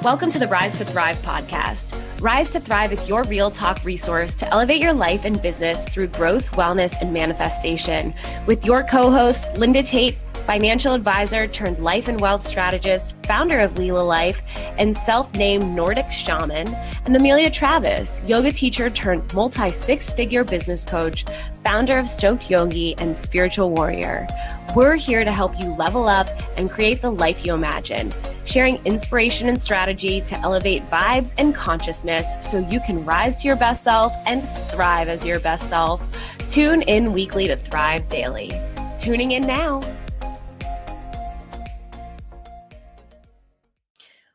Welcome to the Rise to Thrive podcast. Rise to Thrive is your real talk resource to elevate your life and business through growth, wellness, and manifestation. With your co-host, Linda Tate, financial advisor turned life and wealth strategist, founder of Leela Life, and self-named Nordic shaman, and Amelia Travis, yoga teacher turned multi-six-figure business coach, founder of Stoked Yogi, and spiritual warrior. We're here to help you level up and create the life you imagine, sharing inspiration and strategy to elevate vibes and consciousness so you can rise to your best self and thrive as your best self. Tune in weekly to Thrive Daily. Tuning in now.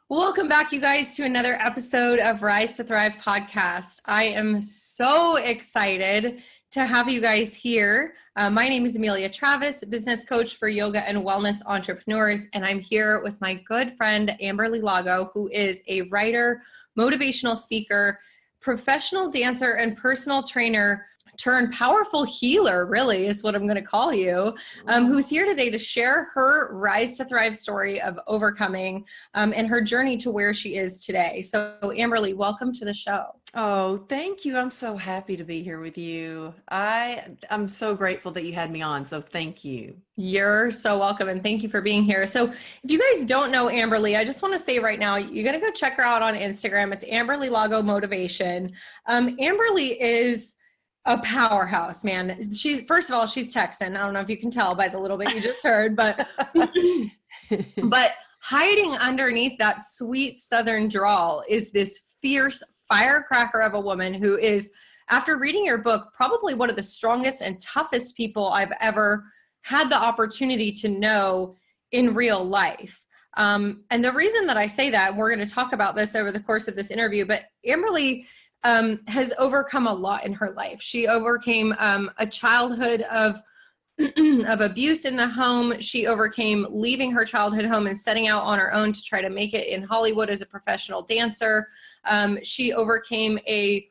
Welcome back, you guys, to another episode of Rise to Thrive podcast. I am so excited to have you guys here. My name is Amelia Travis, business coach for yoga and wellness entrepreneurs, and I'm here with my good friend, Amberlys Lago, who is a writer, motivational speaker, professional dancer, and personal trainer turned powerful healer, really, is what I'm going to call you, who's here today to share her Rise to Thrive story of overcoming and her journey to where she is today. So Amberlys, welcome to the show. Oh, thank you. I'm so happy to be here with you. I'm so grateful that you had me on. So thank you. You're so welcome. And thank you for being here. So if you guys don't know Amberlys, I just want to say right now, you got to go check her out on Instagram. It's Amberlys Lago Motivation. Amberlys is a powerhouse, man. First of all, she's Texan. I don't know if you can tell by the little bit you just heard, but hiding underneath that sweet Southern drawl is this fierce firecracker of a woman who is, after reading your book, probably one of the strongest and toughest people I've ever had the opportunity to know in real life. And the reason that I say that, and we're going to talk about this over the course of this interview, but Amberlys has overcome a lot in her life. She overcame a childhood of abuse in the home. She overcame leaving her childhood home and setting out on her own to try to make it in Hollywood as a professional dancer. She overcame a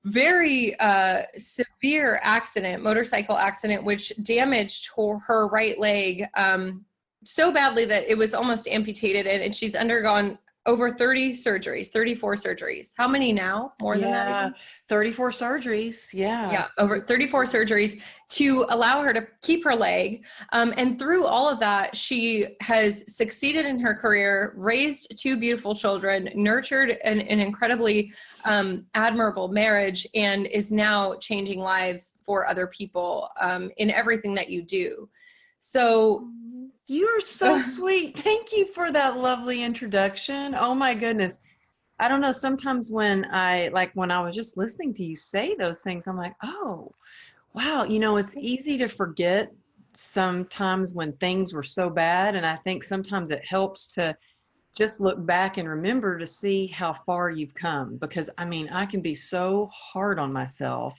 very severe accident, motorcycle accident, which damaged her right leg so badly that it was almost amputated, and she's undergone over 34 surgeries. How many now? More than that? Even? 34 surgeries. Yeah, over 34 surgeries to allow her to keep her leg. And through all of that, she has succeeded in her career, raised two beautiful children, nurtured an incredibly admirable marriage, and is now changing lives for other people in everything that you do. So you are so sweet. Thank you for that lovely introduction. Oh my goodness. I don't know. Sometimes when I was just listening to you say those things, I'm like, oh, wow. It's easy to forget sometimes when things were so bad. And I think sometimes it helps to just look back and remember to see how far you've come, because I can be so hard on myself.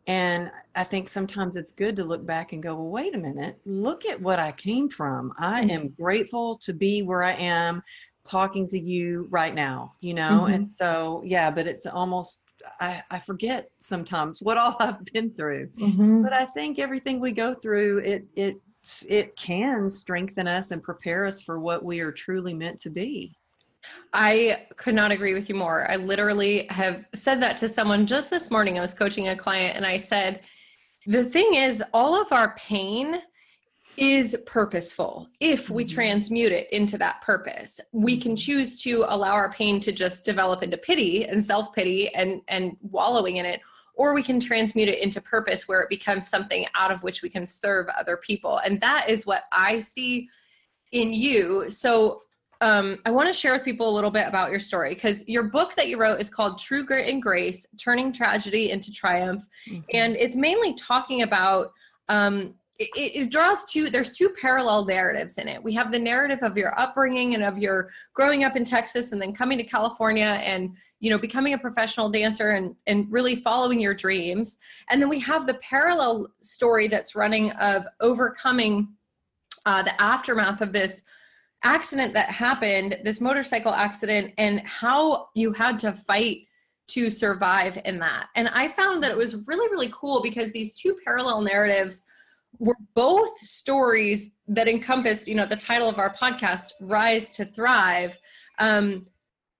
And I think sometimes it's good to look back and go, well, wait a minute, look at what I came from. I am grateful to be where I am talking to you right now, And so, yeah, but it's almost, I forget sometimes what all I've been through, but I think everything we go through, it can strengthen us and prepare us for what we are truly meant to be. I could not agree with you more. I literally have said that to someone just this morning. I was coaching a client and I said, the thing is, all of our pain is purposeful. If we transmute it into that purpose, we can choose to allow our pain to just develop into pity and self-pity and wallowing in it, or we can transmute it into purpose where it becomes something out of which we can serve other people. And that is what I see in you. So I want to share with people a little bit about your story, because your book that you wrote is called True Grit and Grace, Turning Tragedy into Triumph. And it's mainly talking about, it draws there's two parallel narratives in it. We have the narrative of your upbringing and of your growing up in Texas and then coming to California and, becoming a professional dancer and really following your dreams. And then we have the parallel story that's running of overcoming the aftermath of this accident that happened, this motorcycle accident, and how you had to fight to survive in that. And I found that it was really, really cool because these two parallel narratives were both stories that encompass, the title of our podcast, Rise to Thrive,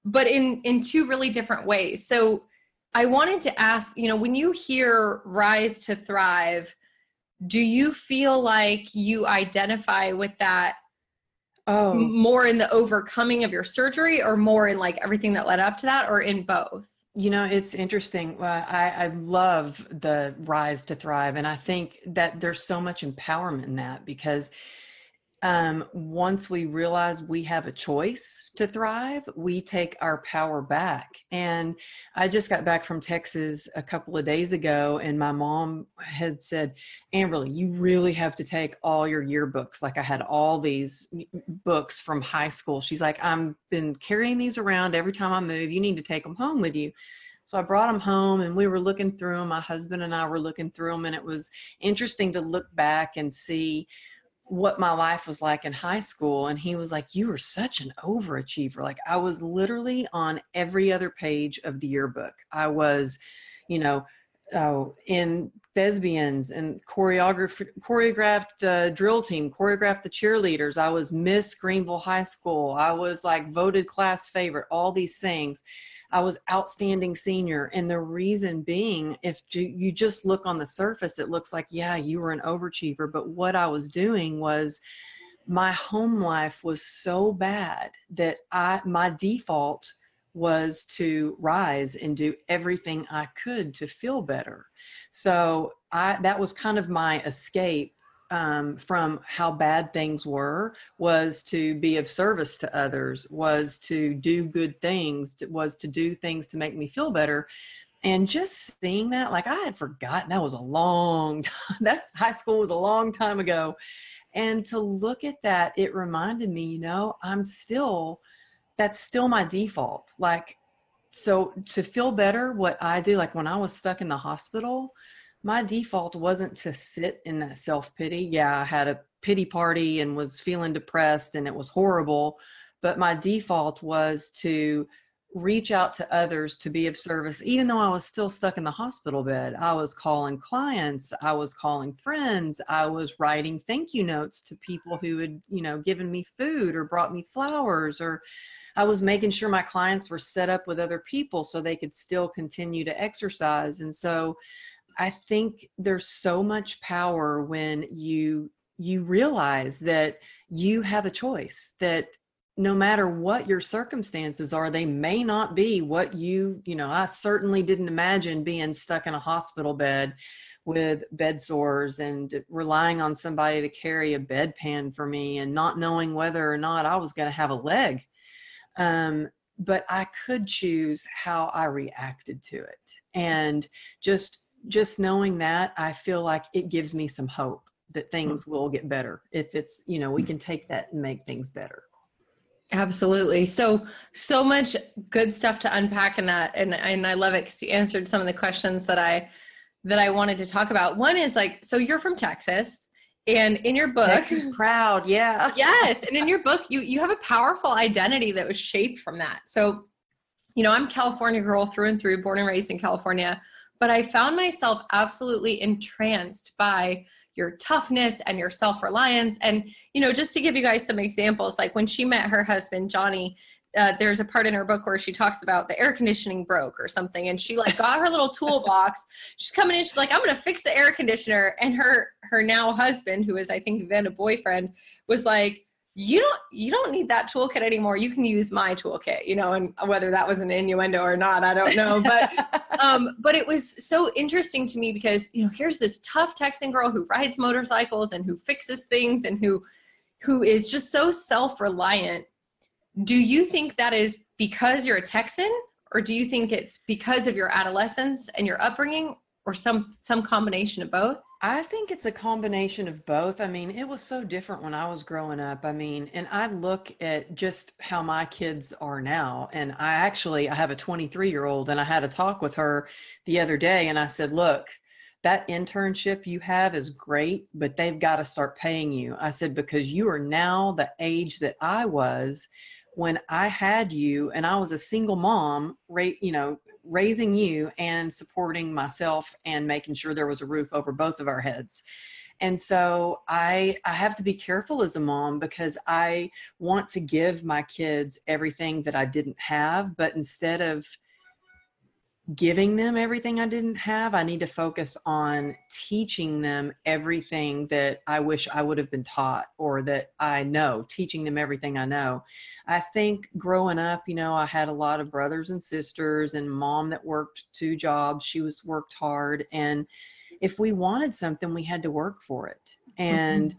but in two really different ways. So I wanted to ask, when you hear rise to thrive, do you feel like you identify with that more in the overcoming of your surgery, or more in like everything that led up to that, or in both? It's interesting. I love the rise to thrive. And I think that there's so much empowerment in that, because once we realize we have a choice to thrive, we take our power back. And I just got back from Texas a couple of days ago, and my mom had said, Amberly, you really have to take all your yearbooks. Like, I had all these books from high school. She's like, I've been carrying these around every time I move. You need to take them home with you. So I brought them home, and we were looking through them. My husband and I were looking through them, and it was interesting to look back and see what my life was like in high school. And he was like, you were such an overachiever. Like, I was literally on every other page of the yearbook. I was, in thespians and choreographed the drill team, choreographed the cheerleaders. I was Miss Greenville High School. I was like voted class favorite, all these things. I was outstanding senior. And the reason being, if you just look on the surface, it looks like, yeah, you were an overachiever. But what I was doing was, my home life was so bad that my default was to rise and do everything I could to feel better. So that was kind of my escape from how bad things were, was to be of service to others, was to do good things, was to do things to make me feel better. And just seeing that, like, I had forgotten that was a long time, that high school was a long time ago. And to look at that, it reminded me, that's still my default. Like, so to feel better, what I do, like when I was stuck in the hospital, my default wasn't to sit in that self-pity. Yeah, I had a pity party and was feeling depressed, and it was horrible. But my default was to reach out to others, to be of service. Even though I was still stuck in the hospital bed, I was calling clients, I was calling friends, I was writing thank you notes to people who had, given me food or brought me flowers, or I was making sure my clients were set up with other people so they could still continue to exercise. And so I think there's so much power when you realize that you have a choice, that no matter what your circumstances are, they may not be what I certainly didn't imagine being stuck in a hospital bed with bed sores and relying on somebody to carry a bedpan for me and not knowing whether or not I was going to have a leg. But I could choose how I reacted to it. And just knowing that, I feel like it gives me some hope that things will get better. If it's, we can take that and make things better. Absolutely. So much good stuff to unpack in that. And I love it because you answered some of the questions that I wanted to talk about. One is like, so you're from Texas, and in your book, Texas proud. Yeah. Yes. And in your book, you have a powerful identity that was shaped from that. So, I'm a California girl through and through, born and raised in California, but I found myself absolutely entranced by your toughness and your self-reliance. And, just to give you guys some examples, like when she met her husband, Johnny, there's a part in her book where she talks about the air conditioning broke or something. And she like got her little toolbox. She's coming in. She's like, I'm going to fix the air conditioner. And her now husband, who is, I think then a boyfriend, was like, you don't need that toolkit anymore. You can use my toolkit, and whether that was an innuendo or not, I don't know. But it was so interesting to me because, here's this tough Texan girl who rides motorcycles and who fixes things and who is just so self-reliant. Do you think that is because you're a Texan, or do you think it's because of your adolescence and your upbringing, or some combination of both? I think it's a combination of both. I mean, it was so different when I was growing up. I mean, and I look at just how my kids are now. And I have a 23-year-old, and I had a talk with her the other day, and I said, look, that internship you have is great, but they've got to start paying you. I said, because you are now the age that I was when I had you, and I was a single mom, raising you and supporting myself and making sure there was a roof over both of our heads. And so I have to be careful as a mom, because I want to give my kids everything that I didn't have, but instead of giving them everything I didn't have, I need to focus on teaching them everything that I wish I would have been taught, or that I know, teaching them everything I know. I think growing up, I had a lot of brothers and sisters, and mom that worked 2 jobs. She worked hard. And if we wanted something, we had to work for it. And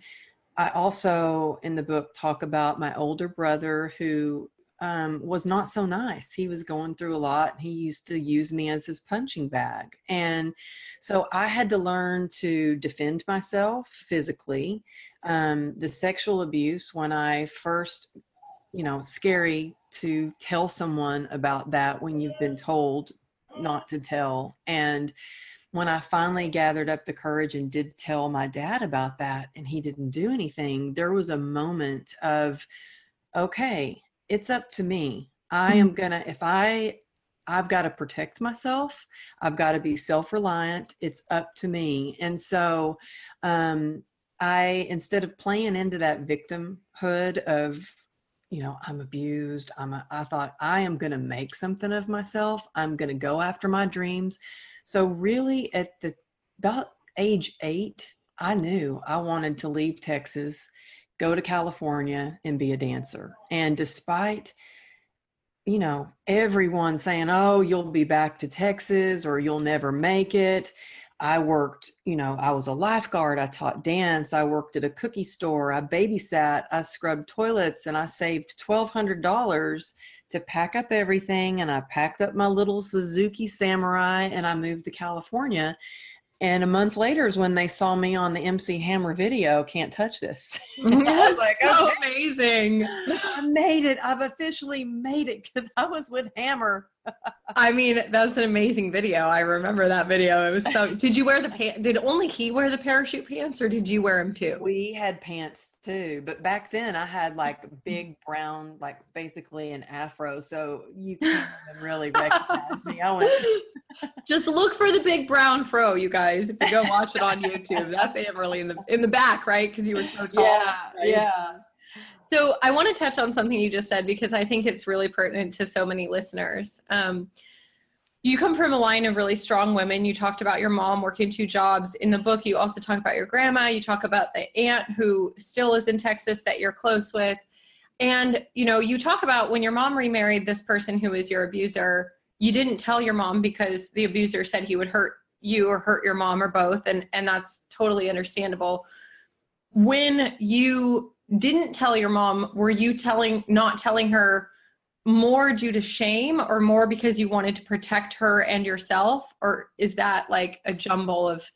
I also in the book talk about my older brother who was not so nice. He was going through a lot. He used to use me as his punching bag. And so I had to learn to defend myself physically. The sexual abuse, when I first, scary to tell someone about that when you've been told not to tell. And when I finally gathered up the courage and did tell my dad about that, and he didn't do anything, there was a moment of, okay, it's up to me. I am gonna, I've got to protect myself. I've got to be self-reliant. It's up to me. And so instead of playing into that victimhood of, I'm abused, I thought, I am going to make something of myself. I'm going to go after my dreams. So really at about age 8, I knew I wanted to leave Texas, go to California, and be a dancer. And despite, everyone saying, oh, you'll be back to Texas or you'll never make it, I worked, I was a lifeguard. I taught dance. I worked at a cookie store. I babysat. I scrubbed toilets, and I saved $1,200 to pack up everything. And I packed up my little Suzuki Samurai, and I moved to California. And a month later is when they saw me on the MC Hammer video, Can't Touch This. I was like, so amazing. I made it. I've officially made it, because I was with Hammer. I mean, that's an amazing video. I remember that video. It was so, did you wear the pants? Did only he wear the parachute pants, or did you wear them too? We had pants too, but back then I had like big brown, like basically an afro. So you can't even really recognize me. I went, just look for the big brown fro, you guys. If you go watch it on YouTube, that's Amberly in the back, right? Because you were so tall. Yeah, right? yeah. So I want to touch on something you just said, because I think it's really pertinent to so many listeners. You come from a line of really strong women. You talked about your mom working 2 jobs. In the book, you also talk about your grandma. You talk about the aunt who still is in Texas that you're close with. And, you talk about when your mom remarried this person who is your abuser, you didn't tell your mom because the abuser said he would hurt you or hurt your mom or both. And that's totally understandable. When you didn't tell your mom, were you not telling her more due to shame, or more because you wanted to protect her and yourself? Or is that like a jumble of?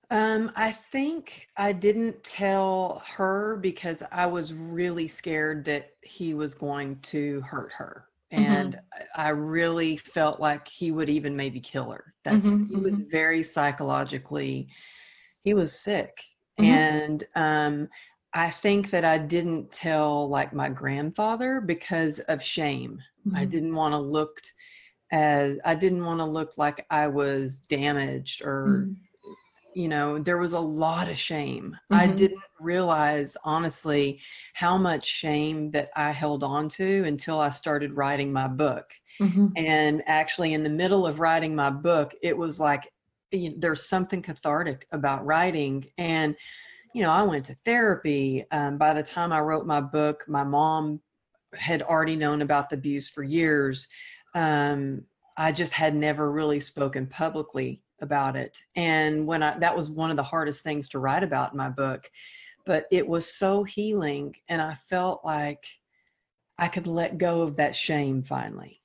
I think I didn't tell her because I was really scared that he was going to hurt her. And I really felt like he would even maybe kill her. He was very psychologically, he was sick. And I think that I didn't tell like my grandfather because of shame. I didn't want to look like I was damaged, or, there was a lot of shame. I didn't realize, honestly, how much shame that I held on to until I started writing my book. And actually in the middle of writing my book, it was like, there's something cathartic about writing. And I went to therapy. By the time I wrote my book, my mom had already known about the abuse for years. I just had never really spoken publicly about it. And that was one of the hardest things to write about in my book, but it was so healing. And I felt like I could let go of that shame finally.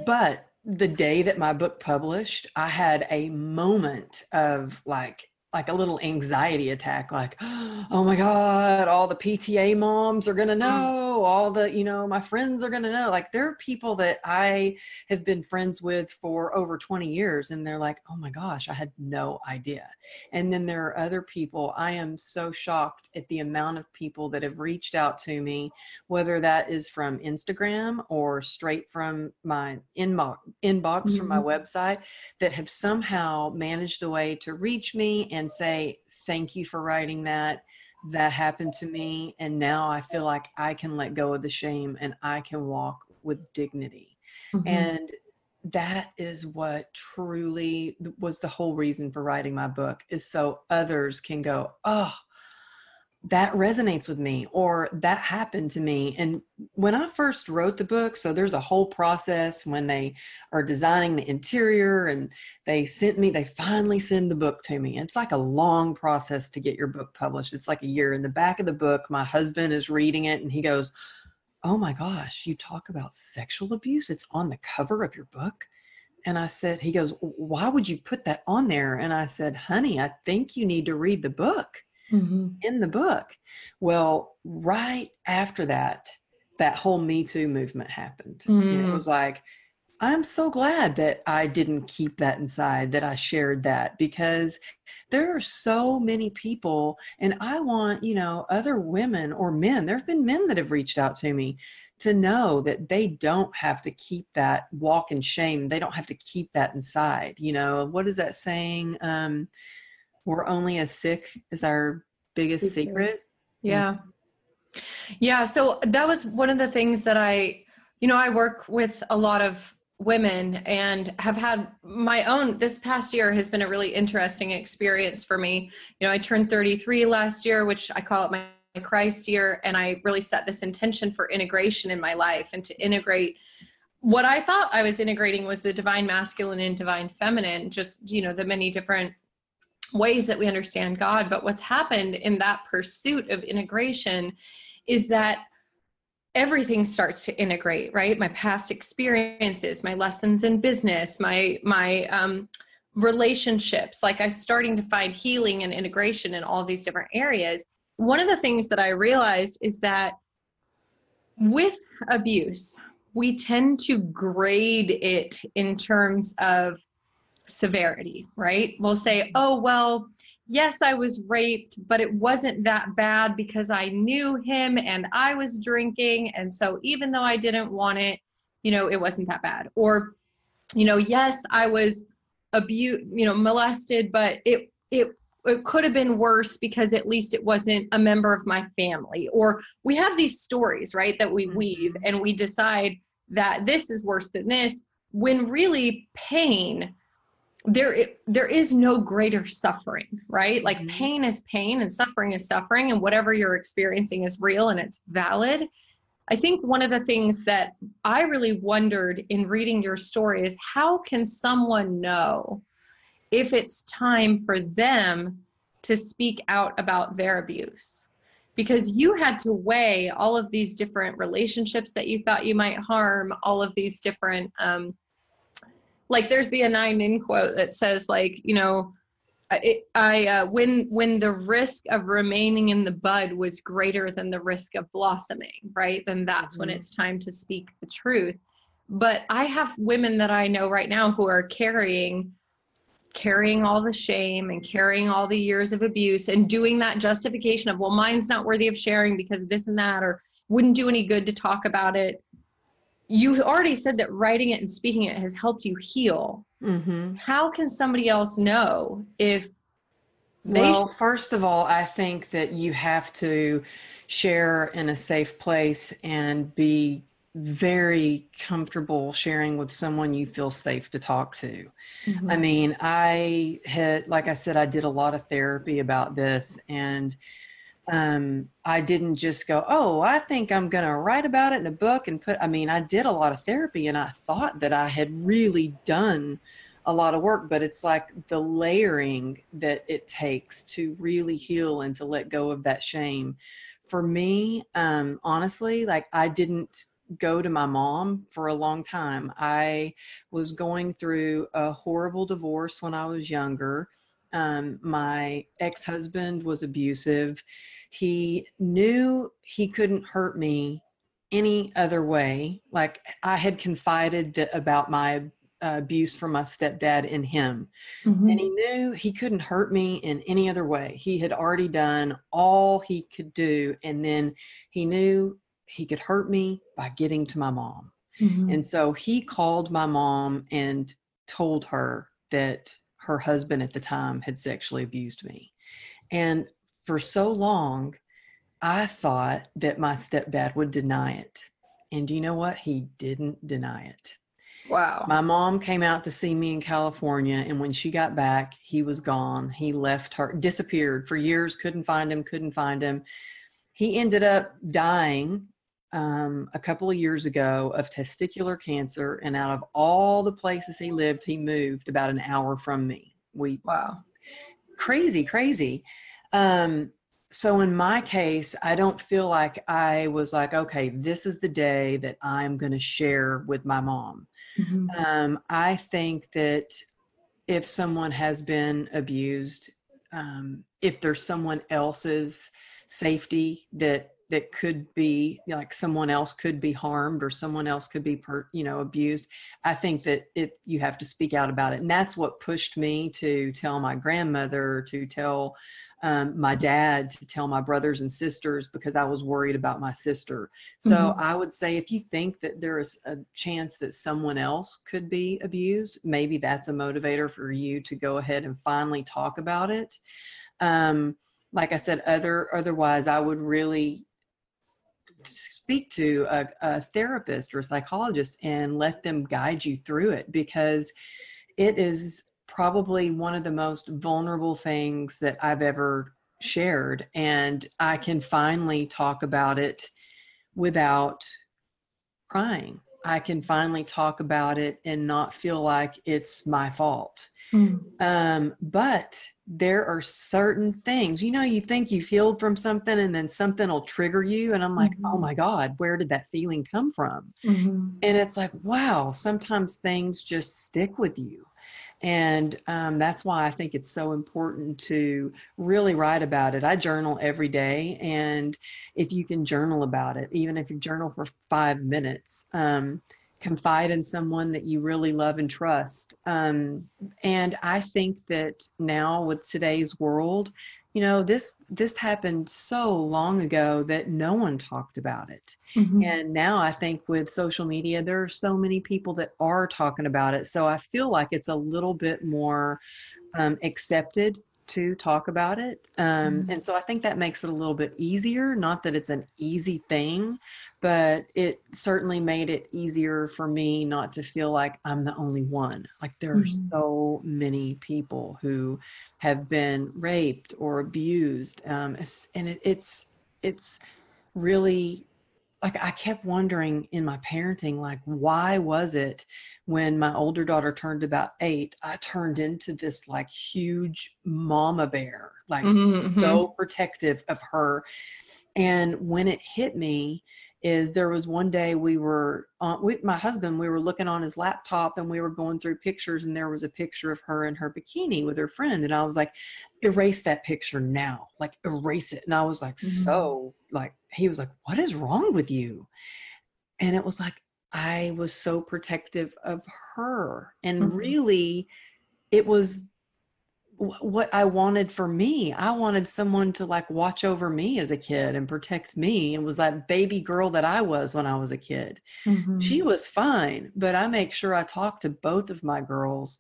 But the day that my book published, I had a moment of like a little anxiety attack, like, oh my God, all the PTA moms are going to know. oh, all the, my friends are going to know. Like, there are people that I have been friends with for over 20 years, and they're like, oh my gosh, I had no idea. And then there are other people, I am so shocked at the amount of people that have reached out to me, whether that is from Instagram or straight from my inbox from my website, that have somehow managed a way to reach me and say, thank you for writing that. That happened to me, and now I feel like I can let go of the shame and I can walk with dignity. And that is what truly was the whole reason for writing my book, is so others can go, oh, that resonates with me, or that happened to me. And when I first wrote the book, so there's a whole process when they are designing the interior, and they finally send the book to me. It's like a long process to get your book published. It's like a year. In the back of the book, my husband is reading it and he goes, oh my gosh, you talk about sexual abuse. It's on the cover of your book. And I said, he goes, why would you put that on there? And I said, honey, I think you need to read the book. In the book. Well, right after that whole Me Too movement happened. And it was like, I'm so glad that I didn't keep that inside, that I shared that, because there are so many people, and I want, other women or men, there have been men that have reached out to me to know that they don't have to keep that walk in shame. They don't have to keep that inside. What is that saying? We're only as sick as our biggest secret. Yeah. Yeah. So that was one of the things that I work with a lot of women, and have had my own, this past year has been a really interesting experience for me. I turned 33 last year, which I call it my Christ year. And I really set this intention for integration in my life, and to integrate what I thought I was integrating was the divine masculine and divine feminine, just, the many different ways that we understand God. But what's happened in that pursuit of integration is that everything starts to integrate, right? My past experiences, my lessons in business, my relationships, like I'm starting to find healing and integration in all these different areas. One of the things that I realized is that with abuse, we tend to grade it in terms of severity, right? We'll say, oh, well, yes, I was raped, but it wasn't that bad because I knew him and I was drinking. And so even though I didn't want it, it wasn't that bad. Or, yes, I was molested, but it could have been worse because at least it wasn't a member of my family. Or we have these stories, right, that we weave, and we decide that this is worse than this, when really pain, there is no greater suffering, right? Like pain is pain and suffering is suffering, and whatever you're experiencing is real and it's valid. I think one of the things that I really wondered in reading your story is, how can someone know if it's time for them to speak out about their abuse? Because you had to weigh all of these different relationships that you thought you might harm, all of these different, like there's the Anai Nin quote that says, like, when the risk of remaining in the bud was greater than the risk of blossoming, right? Then that's when it's time to speak the truth. But I have women that I know right now who are carrying all the shame and carrying all the years of abuse, and doing that justification of, well, mine's not worthy of sharing because this and that, or wouldn't do any good to talk about it. You already said that writing it and speaking it has helped you heal. How can somebody else know if they... Well, first of all, I think that you have to share in a safe place and be very comfortable sharing with someone you feel safe to talk to. I mean, like I said, I did a lot of therapy about this, and I didn't just go, oh, I think I'm going to write about it in a book and I did a lot of therapy, and I thought that I had really done a lot of work, but it's like the layering that it takes to really heal and to let go of that shame. For me, honestly, like I didn't go to my mom for a long time. I was going through a horrible divorce when I was younger. My ex-husband was abusive. He knew he couldn't hurt me any other way. Like I had confided about my abuse from my stepdad in him. And he knew he couldn't hurt me in any other way. He had already done all he could do. And then he knew he could hurt me by getting to my mom. And so he called my mom and told her that her husband at the time had sexually abused me. And for so long, I thought that my stepdad would deny it. And do you know what? He didn't deny it. Wow. My mom came out to see me in California, and when she got back, he was gone. He left her, disappeared for years, couldn't find him. He ended up dying a couple of years ago of testicular cancer, and out of all the places he lived, he moved about an hour from me. Wow. Crazy. So in my case, I don't feel like I was like, okay, this is the day that I'm going to share with my mom. I think that if someone has been abused, if there's someone else's safety that could be, like, someone else could be harmed or someone else could be abused, I think that you have to speak out about it. And that's what pushed me to tell my grandmother, to tell my dad, to tell my brothers and sisters, because I was worried about my sister. So I would say, if you think that there is a chance that someone else could be abused, maybe that's a motivator for you to go ahead and finally talk about it. Like I said, otherwise I would really speak to a therapist or a psychologist and let them guide you through it, because it is probably one of the most vulnerable things that I've ever shared. And I can finally talk about it without crying. I can finally talk about it and not feel like it's my fault. But there are certain things, you think you've healed from something and then something will trigger you. And I'm like, oh my God, where did that feeling come from? And it's like, wow, sometimes things just stick with you. And that's why I think it's so important to really write about it. I journal every day. And if you can journal about it, even if you journal for 5 minutes, confide in someone that you really love and trust. And I think that now with today's world, this happened so long ago that no one talked about it. And now I think with social media, there are so many people that are talking about it. So I feel like it's a little bit more accepted to talk about it. And so I think that makes it a little bit easier. Not that it's an easy thing, but it certainly made it easier for me not to feel like I'm the only one. Like, there are so many people who have been raped or abused. And it's really, like, I kept wondering in my parenting, like, why was it when my older daughter turned about 8, I turned into this like huge mama bear, like so protective of her. And when it hit me is there was one day we were with my husband, we were looking on his laptop and we were going through pictures, and there was a picture of her in her bikini with her friend. And I was like, erase that picture now, like erase it. And I was like, so like, he was like, what is wrong with you? And it was like, I was so protective of her. And really, it was what I wanted for me. I wanted someone to like watch over me as a kid and protect me. And was that baby girl that I was when I was a kid. She was fine, but I make sure I talk to both of my girls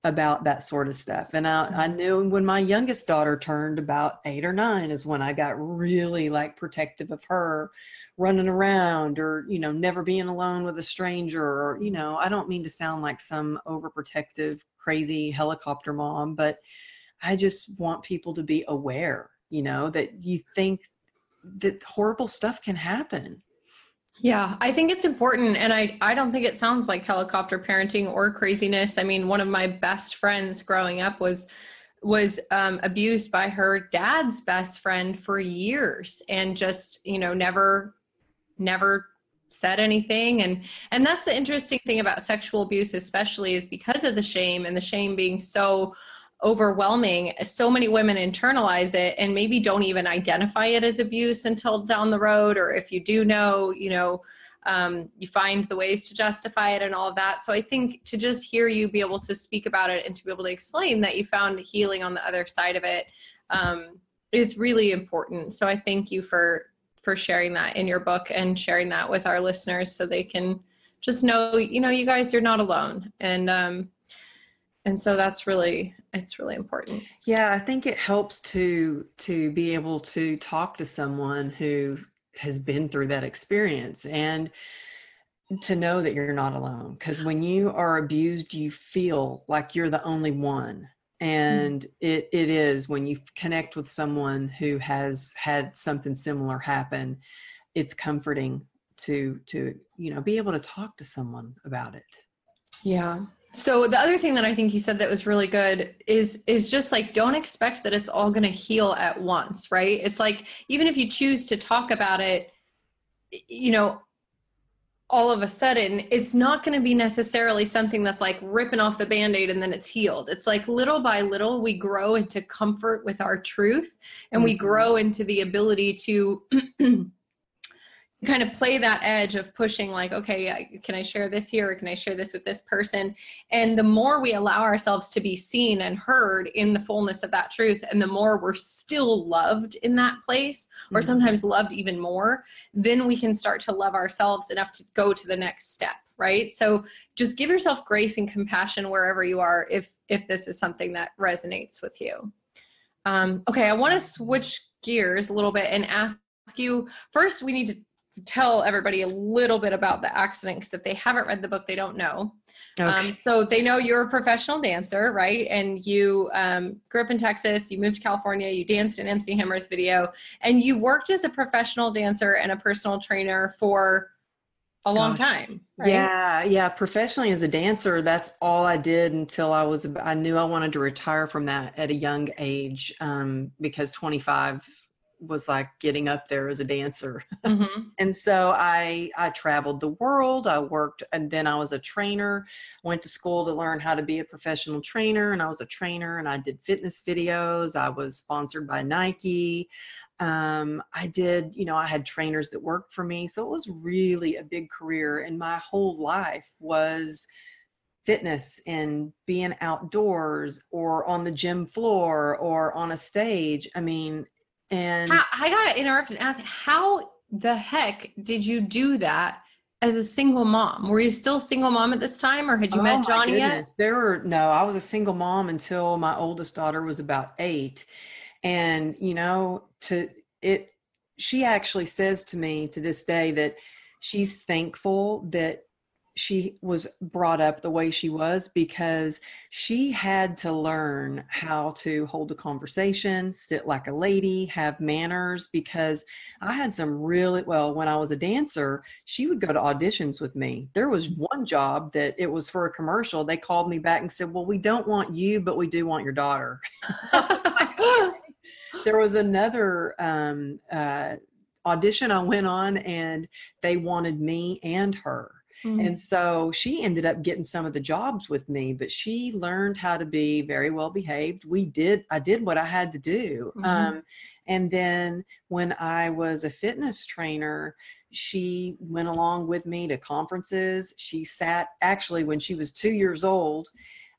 about that sort of stuff. And I knew when my youngest daughter turned about 8 or 9 is when I got really like protective of her, running around or, never being alone with a stranger, or, I don't mean to sound like some overprotective, crazy helicopter mom, but I just want people to be aware, that you think that horrible stuff can happen. Yeah, I think it's important. And I don't think it sounds like helicopter parenting or craziness. I mean, one of my best friends growing up was abused by her dad's best friend for years, and just, never said anything. And that's the interesting thing about sexual abuse, especially, is because of the shame, and the shame being so overwhelming. So many women internalize it and maybe don't even identify it as abuse until down the road. Or if you do know, you find the ways to justify it and all of that. So I think to just hear you be able to speak about it and to be able to explain that you found healing on the other side of it is really important. So I thank you for sharing that in your book and sharing that with our listeners so they can just know, you guys, you're not alone. And so it's really important. Yeah, I think it helps to be able to talk to someone who has been through that experience and to know that you're not alone. Because when you are abused, you feel like you're the only one. And it is when you connect with someone who has had something similar happen, it's comforting to be able to talk to someone about it. Yeah. So the other thing that I think you said that was really good is just like, don't expect that it's all going to heal at once, right? It's like, even if you choose to talk about it, all of a sudden, it's not going to be necessarily something that's like ripping off the Band-Aid and then it's healed. It's like little by little, we grow into comfort with our truth, and we grow into the ability to kind of play that edge of pushing, like, okay, can I share this here, or can I share this with this person? And the more we allow ourselves to be seen and heard in the fullness of that truth, and the more we're still loved in that place, or sometimes loved even more, then we can start to love ourselves enough to go to the next step, right? So just give yourself grace and compassion wherever you are, if this is something that resonates with you. Okay, I want to switch gears a little bit and ask you, first, we need to tell everybody a little bit about the accident, because if they haven't read the book, they don't know. Okay. So they know you're a professional dancer, right? And you grew up in Texas, you moved to California, you danced in MC Hammer's video, and you worked as a professional dancer and a personal trainer for a long time, right? Yeah. Professionally as a dancer, that's all I did until I knew I wanted to retire from that at a young age, because 25 was like getting up there as a dancer. And so I traveled the world. I worked, and then I was a trainer, went to school to learn how to be a professional trainer. And I was a trainer, and I did fitness videos. I was sponsored by Nike. I did, I had trainers that worked for me. So it was really a big career. And my whole life was fitness and being outdoors or on the gym floor or on a stage. And I gotta interrupt and ask, how the heck did you do that as a single mom? Were you still a single mom at this time, or had you met Johnny yet? No, I was a single mom until my oldest daughter was about 8. And, she actually says to me to this day that she's thankful that she was brought up the way she was, because she had to learn how to hold a conversation, sit like a lady, have manners, because I had some when I was a dancer, she would go to auditions with me. There was one job that it was for a commercial. They called me back and said, well, we don't want you, but we do want your daughter. There was another audition I went on, and they wanted me and her. And so she ended up getting some of the jobs with me, but she learned how to be very well behaved. I did what I had to do. And then when I was a fitness trainer, she went along with me to conferences. She sat, actually, when she was 2 years old,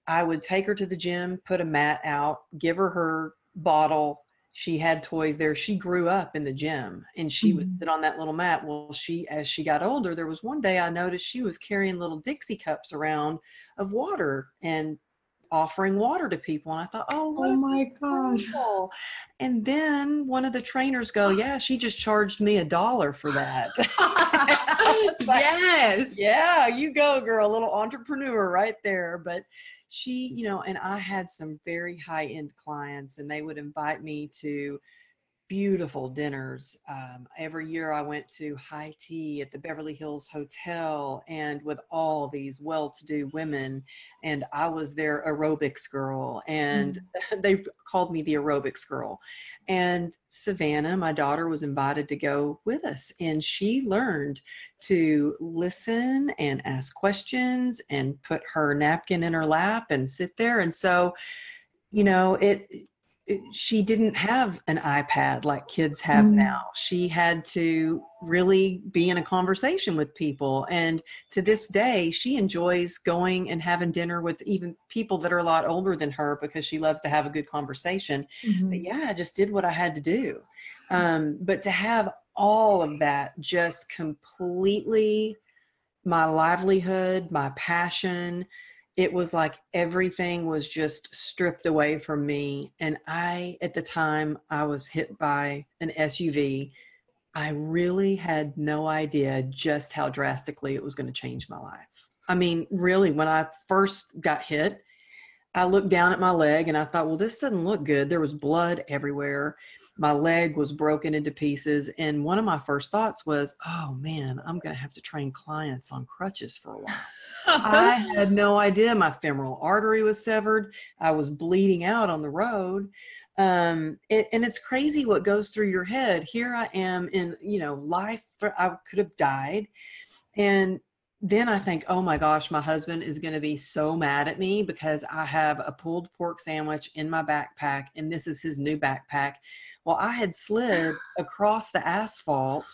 I would take her to the gym, put a mat out, give her bottle. She had toys there. She grew up in the gym, and she would sit on that little mat. Well, as she got older, there was one day I noticed she was carrying little Dixie cups around of water and offering water to people. And I thought, oh my gosh. And then one of the trainers yeah, she just charged me $1 for that. Yes. Yeah, you go, girl, little entrepreneur right there. But she, and I had some very high-end clients, and they would invite me to beautiful dinners. Every year I went to high tea at the Beverly Hills Hotel, and with all these well-to-do women, and I was their aerobics girl, and they called me the aerobics girl. And Savannah, my daughter, was invited to go with us, and she learned to listen and ask questions and put her napkin in her lap and sit there. And so she didn't have an iPad like kids have now. She had to really be in a conversation with people. And to this day, she enjoys going and having dinner with even people that are a lot older than her because she loves to have a good conversation. But yeah, I just did what I had to do. But to have all of that just completely, my livelihood, my passion, it was like everything was just stripped away from me. And at the time I was hit by an SUV. I really had no idea just how drastically it was going to change my life. I mean, really, when I first got hit, I looked down at my leg and I thought, well, this doesn't look good. There was blood everywhere. My leg was broken into pieces. And one of my first thoughts was, oh man, I'm going to have to train clients on crutches for a while. I had no idea my femoral artery was severed. I was bleeding out on the road. And it's crazy what goes through your head. Here I am in, life, I could have died. And then I think, oh my gosh, my husband is going to be so mad at me because I have a pulled pork sandwich in my backpack and this is his new backpack. Well, I had slid across the asphalt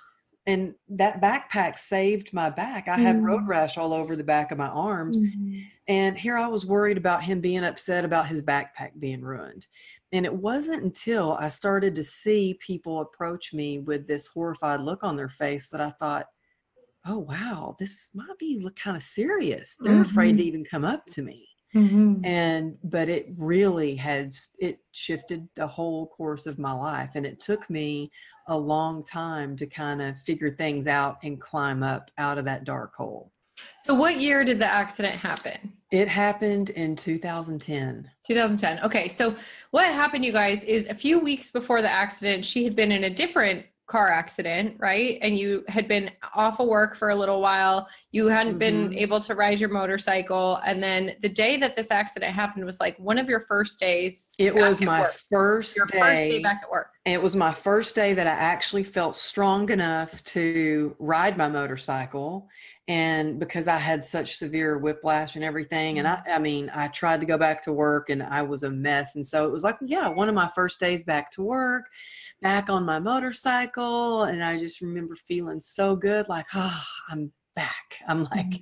and that backpack saved my back. I had road rash all over the back of my arms. And here I was worried about him being upset about his backpack being ruined. And it wasn't until I started to see people approach me with this horrified look on their face that I thought, oh, wow, this might be kind of serious. They're afraid to even come up to me. But it really it shifted the whole course of my life. And it took me a long time to kind of figure things out and climb up out of that dark hole. So what year did the accident happen? It happened in 2010. 2010. Okay. So what happened, you guys, is a few weeks before the accident, she had been in a different car accident, right? And you had been off of work for a little while. You hadn't been able to ride your motorcycle. And then the day that this accident happened was like one of your first days. It was my first day back at work. It was my first day that I actually felt strong enough to ride my motorcycle. And because I had such severe whiplash and everything, and I tried to go back to work and I was a mess. And so it was like, one of my first days back to work, back on my motorcycle. And I just remember feeling so good, like, I'm back. I'm like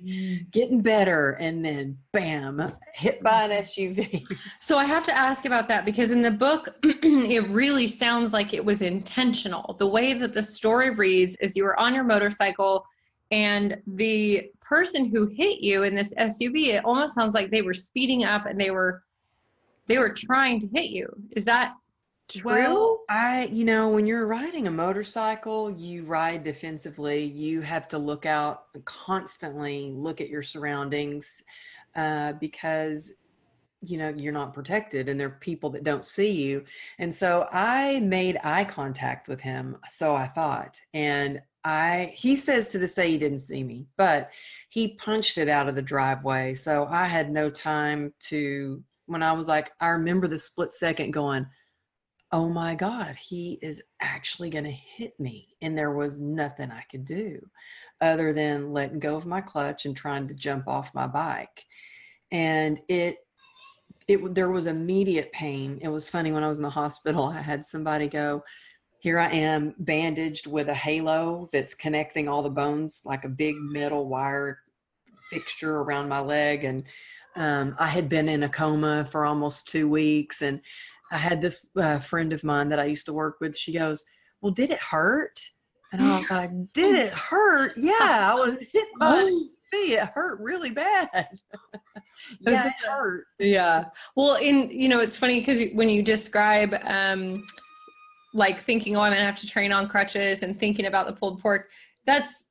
getting better. And then bam, hit by an SUV. So I have to ask about that because in the book, it really sounds like it was intentional. The way that the story reads is you were on your motorcycle and the person who hit you in this SUV, it almost sounds like they were speeding up and they were trying to hit you. Is that true? Well, when you're riding a motorcycle, you ride defensively. You have to look out and constantly look at your surroundings because, you're not protected and there are people that don't see you. And so I made eye contact with him. So I thought, and he says to this day he didn't see me, but he punched it out of the driveway. So I had no time when I was like, I remember the split second going, oh my God, he is actually going to hit me. And there was nothing I could do other than letting go of my clutch and trying to jump off my bike. And there was immediate pain. It was funny when I was in the hospital, I had somebody go, here I am bandaged with a halo that's connecting all the bones, like a big metal wire fixture around my leg. And I had been in a coma for almost 2 weeks. And I had this friend of mine that I used to work with. She goes, well, did it hurt? And I was like, did it hurt? Yeah, I was hit by it hurt really bad. Yeah, it hurt. Yeah. Well, it's funny because when you describe like thinking, I'm going to have to train on crutches and thinking about the pulled pork, that's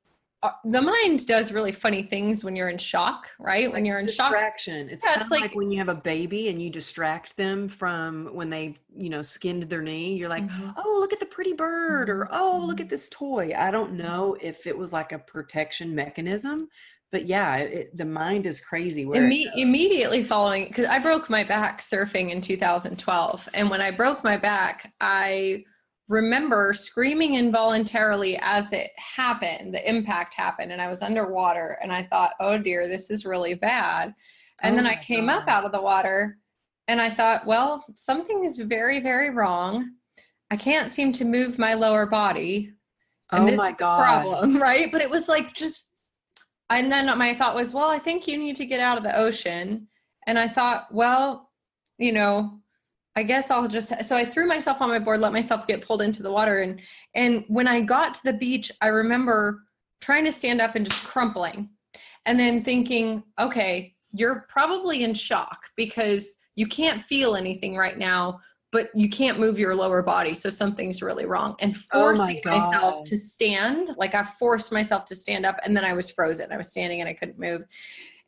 the mind does really funny things when you're in shock, right? When you're in distraction. It's kind of like when you have a baby and you distract them from when they, skinned their knee. You're like, oh, look at the pretty bird, or oh, look at this toy. I don't know if it was like a protection mechanism, but yeah, the mind is crazy. Immediately following, because I broke my back surfing in 2012, and when I broke my back, I remember screaming involuntarily as it happened, the impact happened, and I was underwater, and I thought, oh dear, this is really bad. And then I came up out of the water And I thought, well, something is very, very wrong. I can't seem to move my lower body. And Oh this my is the God. problem, right? But it was like and then my thought was, well, I think you need to get out of the ocean. And I thought, well, I guess I'll so I threw myself on my board, let myself get pulled into the water. And when I got to the beach, I remember trying to stand up and just crumpling and then thinking, okay, you're probably in shock because you can't feel anything right now, but you can't move your lower body. So something's really wrong. And Oh my forcing myself God. to stand, like I forced myself to stand up and then I was frozen. I was standing and I couldn't move.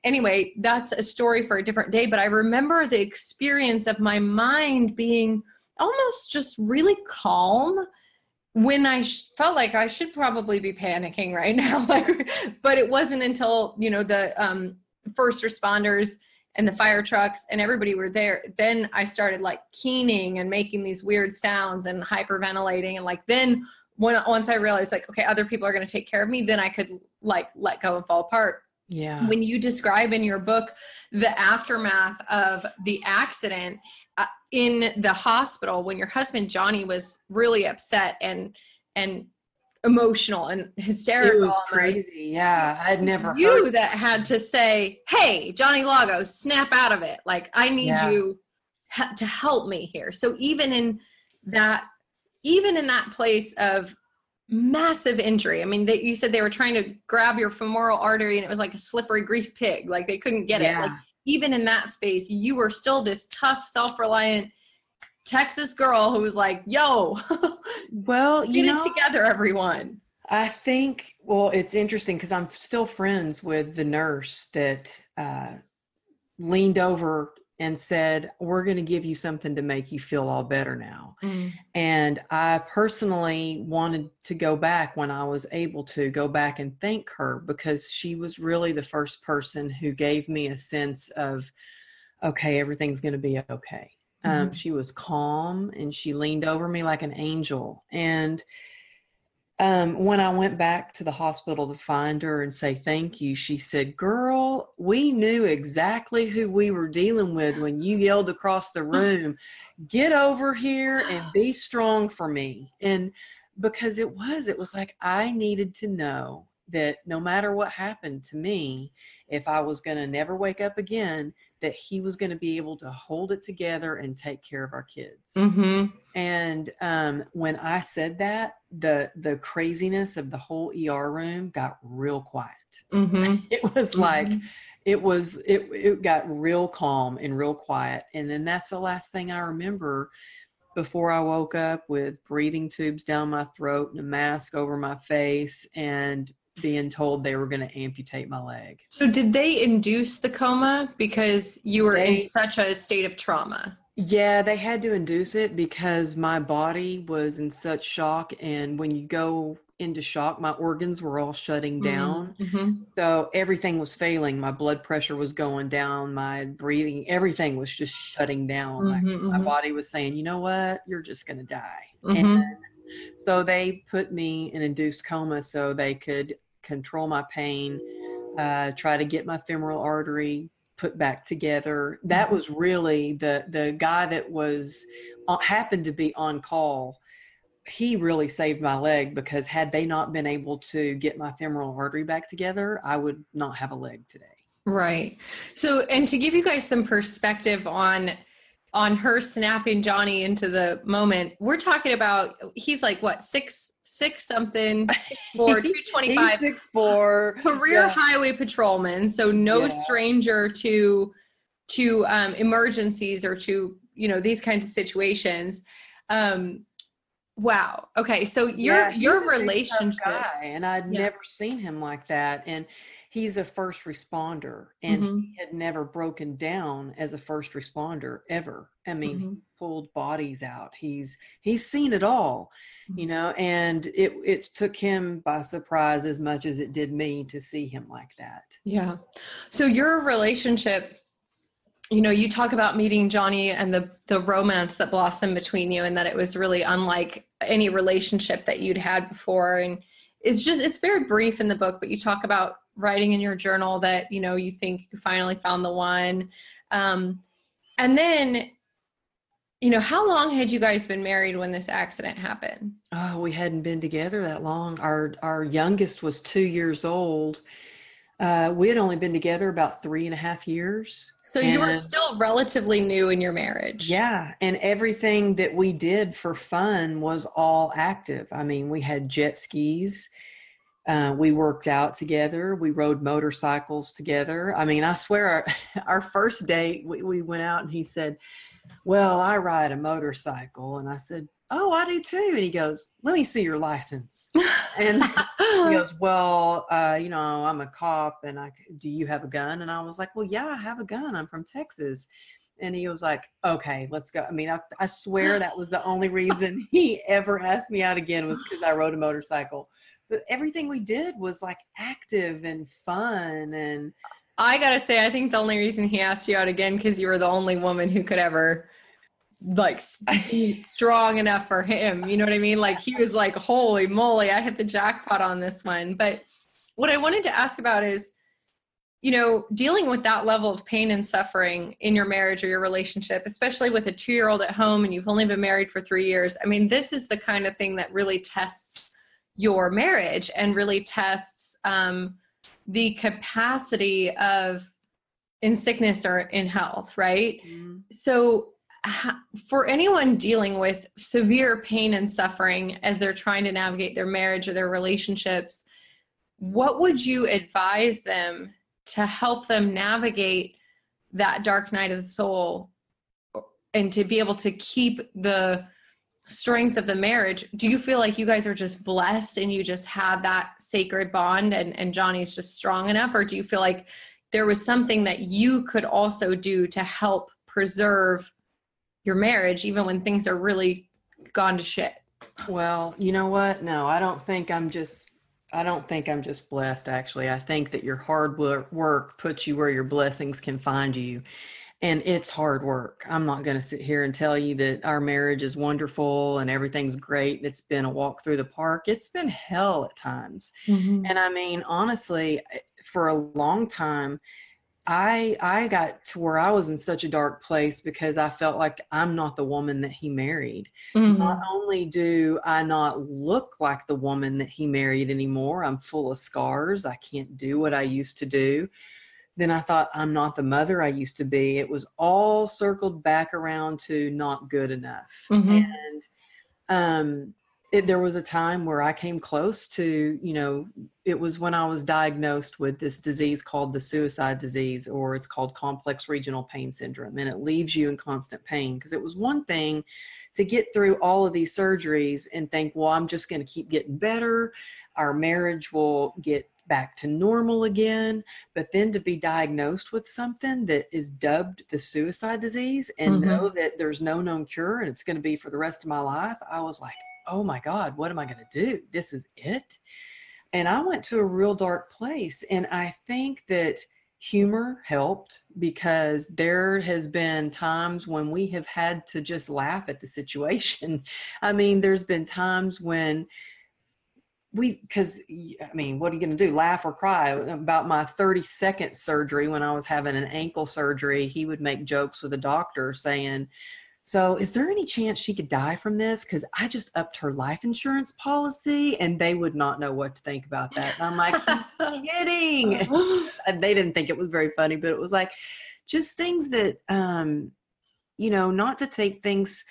Anyway, that's a story for a different day, but I remember the experience of my mind being almost just really calm when I felt like I should probably be panicking right now. But it wasn't until, the first responders and the fire trucks and everybody were there. Then I started like keening and making these weird sounds and hyperventilating. And then once I realized like, okay, other people are going to take care of me, then I could like let go and fall apart. Yeah. When you describe in your book the aftermath of the accident in the hospital, when your husband Johnny was really upset and emotional and hysterical, It was crazy. Yeah, I'd never you heard that had to say, "Hey, Johnny Lago, snap out of it! Like I need you to help me here." So even in that place of massive injury. I mean, you said they were trying to grab your femoral artery and it was like a slippery grease pig. Like they couldn't get it. Like even in that space, you were still this tough, self-reliant Texas girl who was like, yo, well, get it together, everyone. I think, well, it's interesting because I'm still friends with the nurse that leaned over and said, we're going to give you something to make you feel all better now. Mm. And I personally wanted to go back when I was able to go back and thank her because she was really the first person who gave me a sense of, okay, everything's going to be okay. Mm-hmm. She was calm and she leaned over me like an angel. And when I went back to the hospital to find her and say thank you, she said, girl, we knew exactly who we were dealing with when you yelled across the room, get over here and be strong for me. And because it was like I needed to know that no matter what happened to me, if I was going to never wake up again, that he was going to be able to hold it together and take care of our kids. Mm-hmm. And when I said that, the craziness of the whole ER room got real quiet. Mm-hmm. It was like, it got real calm and real quiet. And then that's the last thing I remember before I woke up, with breathing tubes down my throat and a mask over my face and being told they were going to amputate my leg. So did they induce the coma because you were in such a state of trauma? Yeah, they had to induce it because my body was in such shock. And when you go into shock, my organs were all shutting down. Mm-hmm. So everything was failing. My blood pressure was going down, my breathing, everything was just shutting down. Mm-hmm. My body was saying, you know what, you're just going to die. Mm-hmm. And so they put me in induced coma so they could control my pain, try to get my femoral artery put back together. That was really the guy that was happened to be on call. He really saved my leg, because had they not been able to get my femoral artery back together, I would not have a leg today. Right. So, and to give you guys some perspective on her snapping Johnny into the moment, we're talking about, he's like what, six something, 6'4", 225, He's 6'4", career highway patrolman. So no stranger to emergencies or to, these kinds of situations. Wow. Okay. So your relationship guy, and I'd never seen him like that. And he's a first responder, and he had never broken down as a first responder ever. I mean, he pulled bodies out. He's seen it all, and it took him by surprise as much as it did me to see him like that. Yeah. So your relationship, you talk about meeting Johnny and the romance that blossomed between you, and that it was really unlike any relationship that you'd had before. And it's very brief in the book, but you talk about writing in your journal that, you think you finally found the one. And then, how long had you guys been married when this accident happened? Oh, we hadn't been together that long. Our youngest was 2 years old. We had only been together about 3.5 years. So you were And still relatively new in your marriage. yeah, and everything that we did for fun was all active. I mean, we had jet skis. We worked out together. We rode motorcycles together. I mean, I swear our first date, we went out and he said, well, I ride a motorcycle. And I said, oh, I do too. And he goes, let me see your license. And he goes, well, I'm a cop and do you have a gun? And I was like, well, yeah, I have a gun. I'm from Texas. And he was like, okay, let's go. I mean, I swear that was the only reason he ever asked me out again was because I rode a motorcycle. But everything we did was like active and fun. And I gotta say, I think the only reason he asked you out again because you were the only woman who could ever be strong enough for him. You know what I mean? Like he was like, holy moly, I hit the jackpot on this one. But what I wanted to ask about is, dealing with that level of pain and suffering in your marriage or your relationship, especially with a 2-year-old at home and you've only been married for 3 years. I mean, this is the kind of thing that really tests your marriage and really tests the capacity of in sickness or in health, right? Mm-hmm. So for anyone dealing with severe pain and suffering as they're trying to navigate their marriage or their relationships, what would you advise them to help them navigate that dark night of the soul and to be able to keep the strength of the marriage? Do you feel like you guys are just blessed and you just have that sacred bond and Johnny's just strong enough? Or do you feel like there was something that you could also do to help preserve your marriage even when things are really gone to shit? Well, you know what? No, I don't think I'm just blessed, actually. I think that your hard work puts you where your blessings can find you. And it's hard work. I'm not going to sit here and tell you that our marriage is wonderful and everything's great. It's been a walk through the park. It's been hell at times. Mm-hmm. And I mean, honestly, for a long time, I got to where I was in such a dark place because I felt like I'm not the woman that he married. Mm-hmm. Not only do I not look like the woman that he married anymore, I'm full of scars. I can't do what I used to do. Then I thought, I'm not the mother I used to be. It was all circled back around to not good enough. Mm-hmm. And there was a time where I came close to, it was when I was diagnosed with this disease called the suicide disease, or it's called complex regional pain syndrome. And it leaves you in constant pain, because it was one thing to get through all of these surgeries and think, well, I'm just going to keep getting better. Our marriage will get back to normal again. But then to be diagnosed with something that is dubbed the suicide disease and mm-hmm. know that there's no known cure and it's going to be for the rest of my life, I was like, oh my God, what am I going to do? This is it. And I went to a real dark place. And I think that humor helped, because there has been times when we have had to just laugh at the situation. I mean, there's been times when what are you going to do? Laugh or cry? About my 32nd surgery, when I was having an ankle surgery, he would make jokes with the doctor saying, so is there any chance she could die from this? Because I just upped her life insurance policy, and they would not know what to think about that. And I'm like, you're kidding. They didn't think it was very funny, but it was like just things that, not to take things.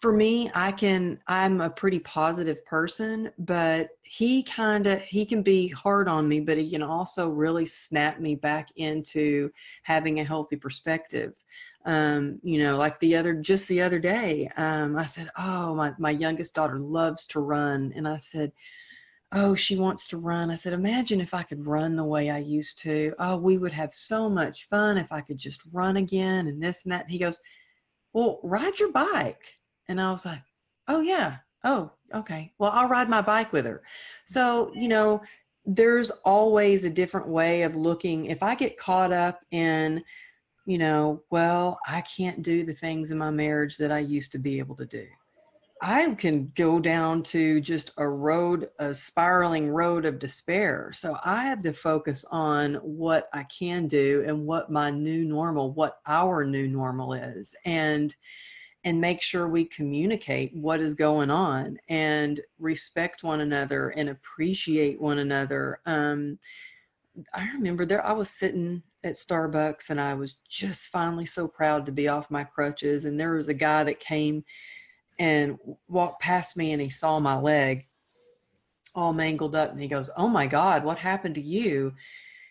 For me, I'm a pretty positive person, but he can be hard on me, but he can also really snap me back into having a healthy perspective. Like the other day, I said, oh, my youngest daughter loves to run. And I said, oh, she wants to run. I said, imagine if I could run the way I used to. Oh, we would have so much fun if I could just run again and this and that. And he goes, well, ride your bike. And I was like, oh yeah. Oh, okay. Well, I'll ride my bike with her. So, there's always a different way of looking. If I get caught up in, well, I can't do the things in my marriage that I used to be able to do. I can go down to just a spiraling road of despair. So I have to focus on what I can do and what my new normal, what our new normal is, and make sure we communicate what is going on and respect one another and appreciate one another. I remember I was sitting at Starbucks and I was just finally so proud to be off my crutches. And there was a guy that came and walked past me and he saw my leg all mangled up and he goes, "Oh my God, what happened to you?"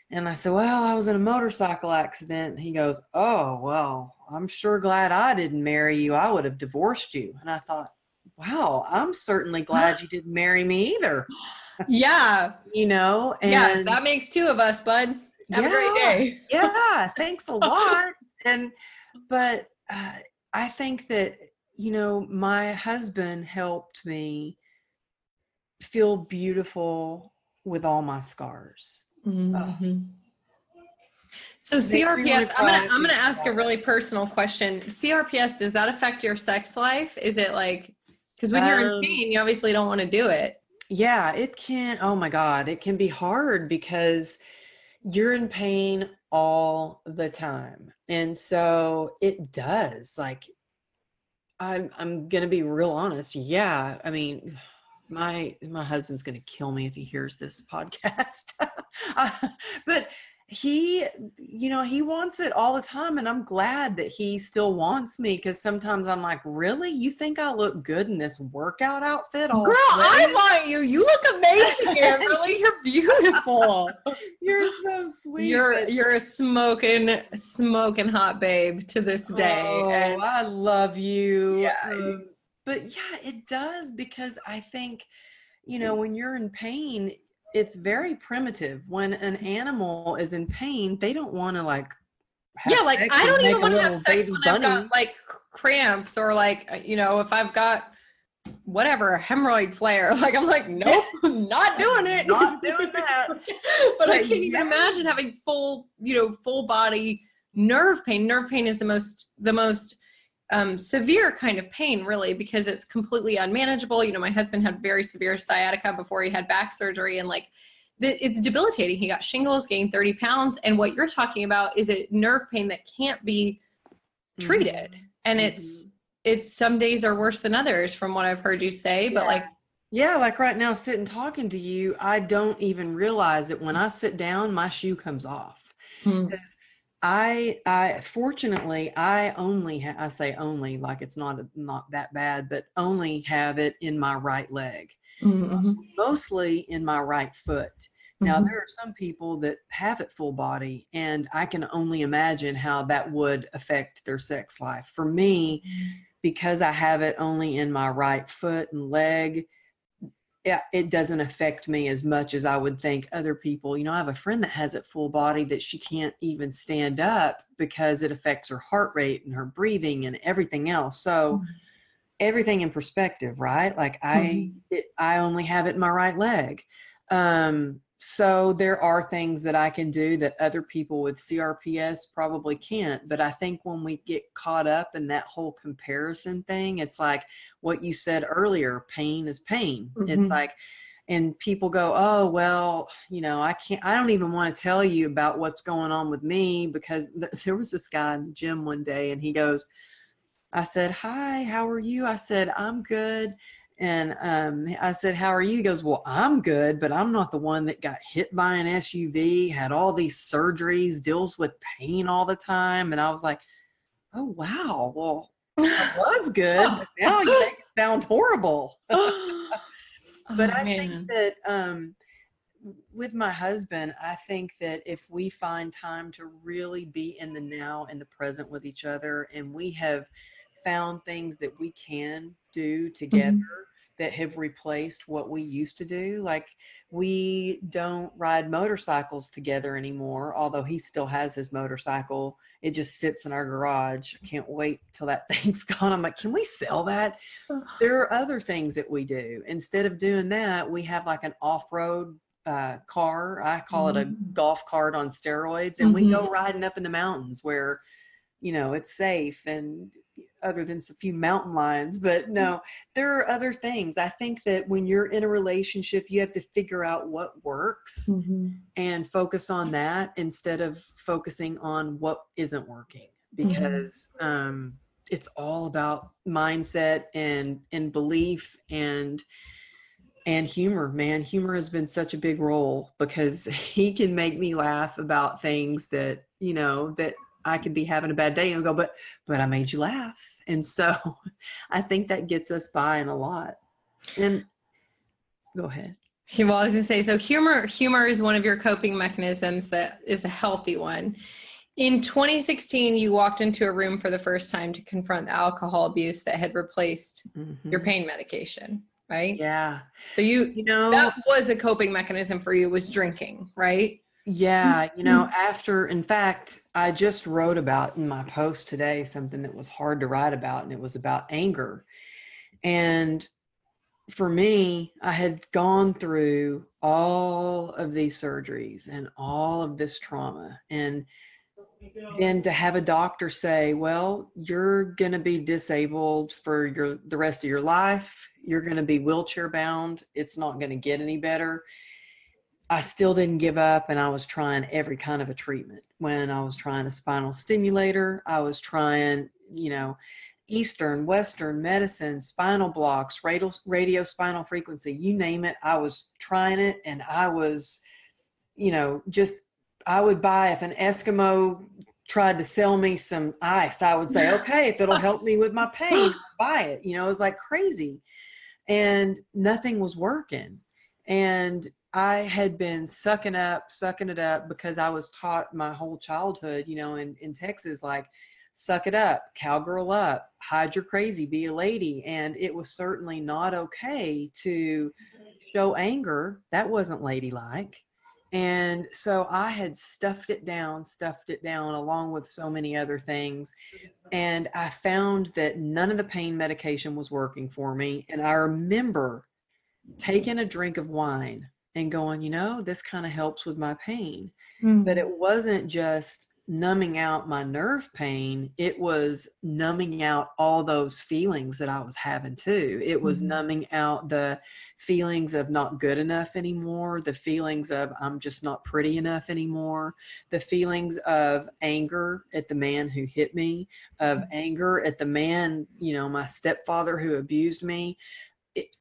And I said, "Well, I was in a motorcycle accident." And he goes, "Oh, well, I'm sure glad I didn't marry you. I would have divorced you." And I thought, wow, I'm certainly glad you didn't marry me either. Yeah. And yeah, that makes two of us, bud. Have a great day. Yeah, thanks a lot. But I think that, my husband helped me feel beautiful with all my scars. Mm-hmm. So CRPS, I'm gonna ask a really personal question. CRPS, does that affect your sex life? Is it like, because when you're in pain, you obviously don't want to do it. Yeah, it can. Oh my God, it can be hard because you're in pain all the time. And so it does. Like, I'm gonna be real honest. Yeah, I mean, my husband's gonna kill me if he hears this podcast. But he wants it all the time, and I'm glad that he still wants me, because sometimes I'm like, really? You think I look good in this workout outfit? Girl, I want you. You look amazing, Amberly. You're beautiful. You're so sweet. You're a smoking hot babe to this day. Oh, and I love you. Yeah. But yeah, it does, because I think, when you're in pain, it's very primitive. When an animal is in pain, they don't want to have like sex I don't even want to have sex when bunny. I've got like cramps or like, if I've got whatever, a hemorrhoid flare. Like I'm like, nope, not doing it. Not doing that. But I can't even imagine having full body nerve pain. Nerve pain is the most severe kind of pain, really, because it's completely unmanageable. My husband had very severe sciatica before he had back surgery, and it's debilitating. He got shingles, gained 30 pounds. And what you're talking about is a nerve pain that can't be treated. Mm-hmm. And it's some days are worse than others, from what I've heard you say. But like right now, sitting talking to you, I don't even realize it. When I sit down, my shoe comes off. Because I fortunately, I only I say only, like it's not that bad, but only have it in my right leg. Mm-hmm. Mostly in my right foot. Now, there are some people that have it full body, and I can only imagine how that would affect their sex life. For me, because I have it only in my right foot and leg, it doesn't affect me as much as I would think other people. I have a friend that has it full body that she can't even stand up because it affects her heart rate and her breathing and everything else. So everything in perspective, right? Like I only have it in my right leg. So there are things that I can do that other people with CRPS probably can't. But I think when we get caught up in that whole comparison thing, it's like what you said earlier, pain is pain. It's like, and people go, oh, well, I don't even want to tell you about what's going on with me, because there was this guy in the gym one day, and he goes, I said, "Hi, how are you?" I said, "I'm good." And I said, "How are you?" He goes, "Well, I'm good, but I'm not the one that got hit by an SUV, had all these surgeries, deals with pain all the time." And I was like, oh, wow. Well, I was good, but now you make it sound horrible. But I think that with my husband, I think that if we find time to really be in the now and the present with each other, and we have found things that we can do together that have replaced what we used to do. Like, we don't ride motorcycles together anymore, although he still has his motorcycle. It just sits in our garage. I can't wait till that thing's gone. I'm like, can we sell that? There are other things that we do. Instead of doing that, we have like an off-road car. I call it a golf cart on steroids. And we go riding up in the mountains where, it's safe. And other than a few mountain lions, but no, there are other things. I think that when you're in a relationship, you have to figure out what works and focus on that instead of focusing on what isn't working, because it's all about mindset and belief and humor. Man, humor has been such a big role, because he can make me laugh about things that, you know, that I could be having a bad day and go, but I made you laugh. And so I think that gets us by in a lot. And go ahead. Well, I was going to say, so humor is one of your coping mechanisms that is a healthy one. In 2016, you walked into a room for the first time to confront the alcohol abuse that had replaced your pain medication, right? Yeah. So you know, that was a coping mechanism for you, was drinking, right? Yeah. You know, in fact, I just wrote about in my post today something that was hard to write about, and it was about anger. And for me, I had gone through all of these surgeries and all of this trauma, and then to have a doctor say, well, you're going to be disabled for the rest of your life. You're going to be wheelchair bound. It's not going to get any better. I still didn't give up, and I was trying every kind of a treatment. When I was trying a spinal stimulator, I was trying, you know, Eastern, Western medicine, spinal blocks, radio spinal frequency, you name it. I was trying it, and I was, you know, I would buy, if an Eskimo tried to sell me some ice, I would say, okay, if it'll help me with my pain, I'll buy it. You know, it was like crazy, and nothing was working. And I had been sucking it up, because I was taught my whole childhood, you know, in Texas, like, suck it up, cowgirl up, hide your crazy, be a lady. And it was certainly not okay to show anger. That wasn't ladylike. And so I had stuffed it down along with so many other things. And I found that none of the pain medication was working for me. And I remember taking a drink of wine and going, you know, this kind of helps with my pain. But it wasn't just numbing out my nerve pain. It was numbing out all those feelings that I was having too. It was numbing out the feelings of not good enough anymore, the feelings of I'm just not pretty enough anymore, the feelings of anger at the man who hit me, of anger at the man, you know, my stepfather who abused me.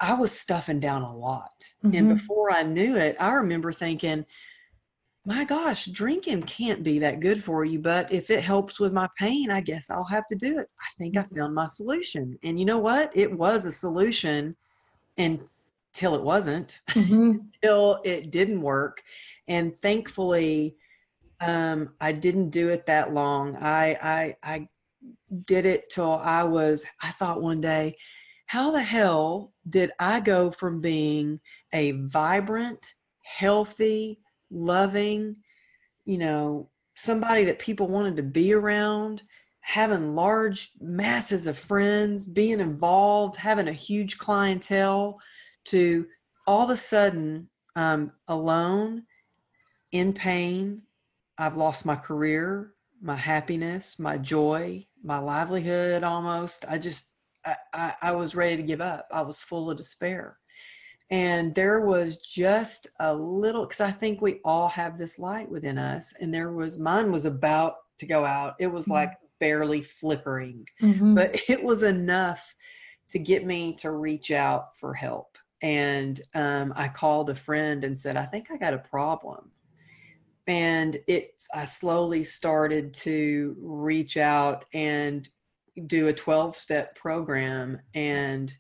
I was stuffing down a lot. And before I knew it, I remember thinking, my gosh, drinking can't be that good for you, but if it helps with my pain, I guess I'll have to do it. I think I found my solution. And you know what? It was a solution until it wasn't, until it didn't work. And thankfully, I didn't do it that long. I did it till I thought one day, how the hell did I go from being a vibrant, healthy, loving, you know, somebody that people wanted to be around, having large masses of friends, being involved, having a huge clientele, to all of a sudden alone, in pain. I've lost my career, my happiness, my joy, my livelihood almost. I was ready to give up. I was full of despair. And there was just a little, because I think we all have this light within us, and mine was about to go out. It was like barely flickering, but it was enough to get me to reach out for help. And I called a friend and said, I think I got a problem. And I slowly started to reach out and do a 12-step program. And